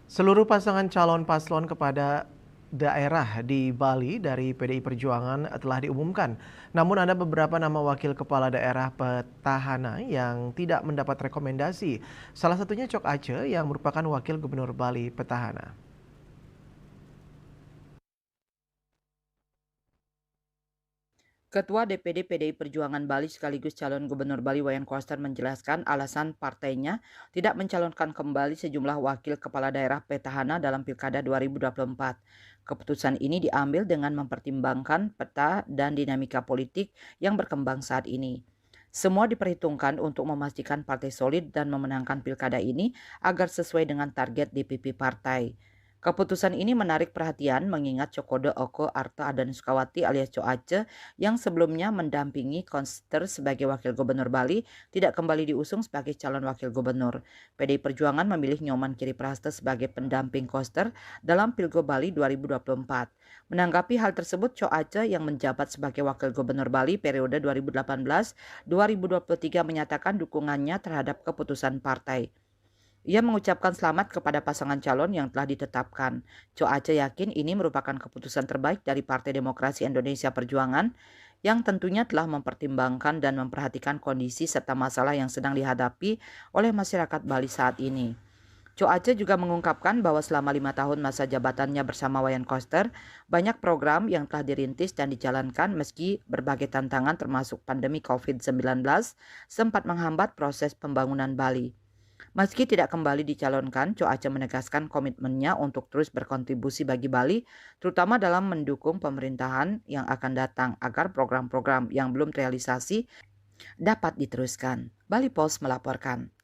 Seluruh pasangan calon paslon kepada daerah di Bali dari PDI Perjuangan telah diumumkan. Namun ada beberapa nama wakil kepala daerah petahana yang tidak mendapat rekomendasi. Salah satunya Cok Aceh yang merupakan wakil gubernur Bali petahana. Ketua DPD PDI Perjuangan Bali sekaligus calon gubernur Bali Wayan Koster menjelaskan alasan partainya tidak mencalonkan kembali sejumlah wakil kepala daerah petahana dalam Pilkada 2024. Keputusan ini diambil dengan mempertimbangkan peta dan dinamika politik yang berkembang saat ini. Semua diperhitungkan untuk memastikan partai solid dan memenangkan pilkada ini agar sesuai dengan target DPP partai. Keputusan ini menarik perhatian mengingat Cokodo Oko Arta Adan Sukawati alias Co Aceh yang sebelumnya mendampingi Koster sebagai wakil gubernur Bali tidak kembali diusung sebagai calon wakil gubernur. PDI Perjuangan memilih Nyoman Kiri Praste sebagai pendamping Koster dalam Pilgub Bali 2024. Menanggapi hal tersebut, Co Aceh yang menjabat sebagai wakil gubernur Bali periode 2018-2023 menyatakan dukungannya terhadap keputusan partai. Ia mengucapkan selamat kepada pasangan calon yang telah ditetapkan. Co Aceh yakin ini merupakan keputusan terbaik dari Partai Demokrasi Indonesia Perjuangan yang tentunya telah mempertimbangkan dan memperhatikan kondisi serta masalah yang sedang dihadapi oleh masyarakat Bali saat ini. Co Aceh juga mengungkapkan bahwa selama 5 tahun masa jabatannya bersama Wayan Koster, banyak program yang telah dirintis dan dijalankan meski berbagai tantangan termasuk pandemi COVID-19 sempat menghambat proses pembangunan Bali. Meski tidak kembali dicalonkan, Co Aceh menegaskan komitmennya untuk terus berkontribusi bagi Bali, terutama dalam mendukung pemerintahan yang akan datang agar program-program yang belum terrealisasi dapat diteruskan. Bali Post melaporkan.